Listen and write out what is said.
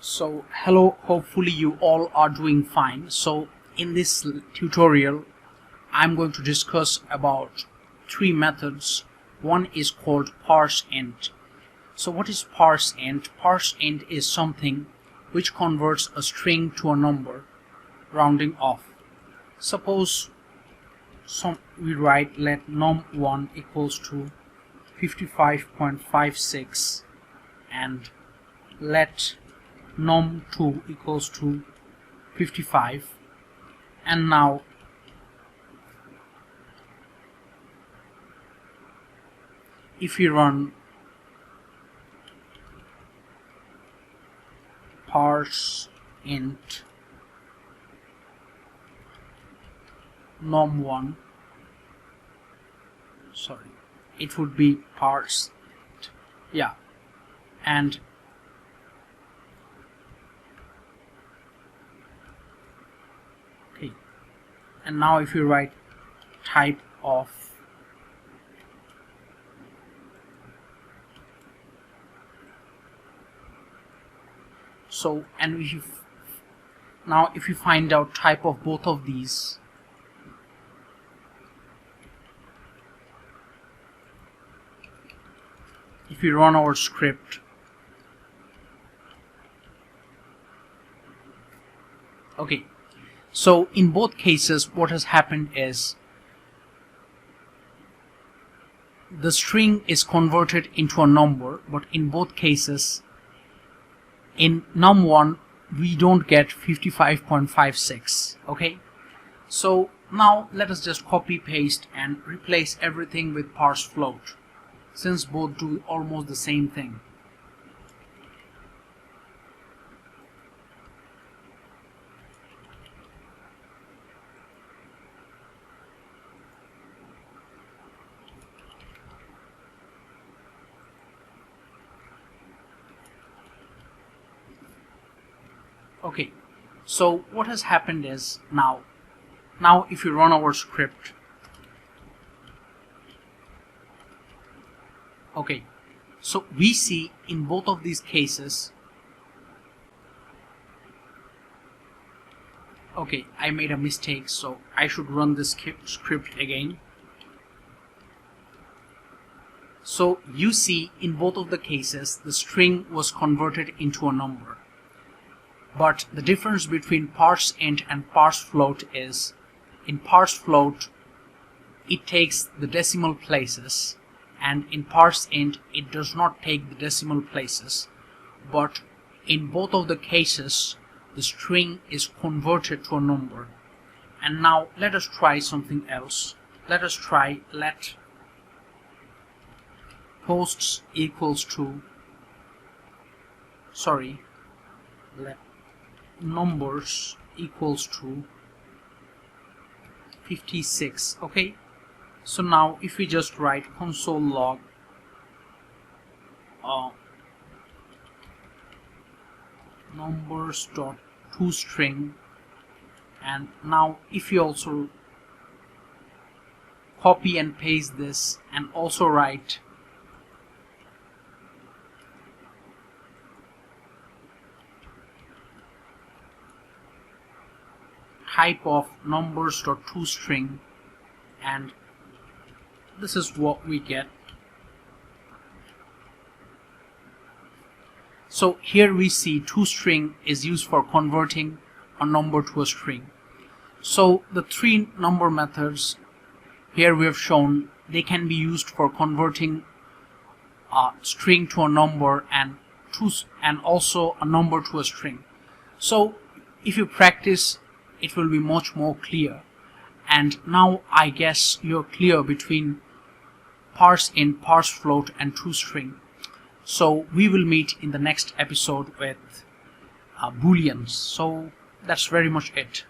So hello, hopefully you all are doing fine. So in this tutorial I'm going to discuss about three methods. One is called parseInt. So what is parseInt? ParseInt is something which converts a string to a number, rounding off. Suppose we write let num1 equals to 55.56 and let num2 equals to 55, and now if we run parseInt num1, sorry, it would be parseInt, yeah, and okay, and now if you write type of and if you find out type of both of these, if we run our script, okay, so in both cases what has happened is the string is converted into a number, but in both cases in num1 we don't get 55.56. okay, so now let us just copy paste and replace everything with parsefloat, since both do almost the same thing. Okay, so what has happened is now if you run our script, okay, so we see in both of these cases, okay, I made a mistake, so I should run this script again. So you see in both of the cases the string was converted into a number. But the difference between parseInt and parsefloat is, in parsefloat it takes the decimal places, and in parseInt it does not take the decimal places. But in both of the cases the string is converted to a number. And now let us try something else. Let us try let posts equals to, sorry, let numbers equals to 56. okay, so now if we just write console log numbers dot toString, and now if you also copy and paste this and also write type of numbers dot toString, and this is what we get. So here we see toString is used for converting a number to a string. So the three number methods here we have shown, they can be used for converting a string to a number and also a number to a string. So if you practice, it will be much more clear. And now I guess you're clear between parseInt, parsefloat and toString. So we will meet in the next episode with booleans. So that's very much it.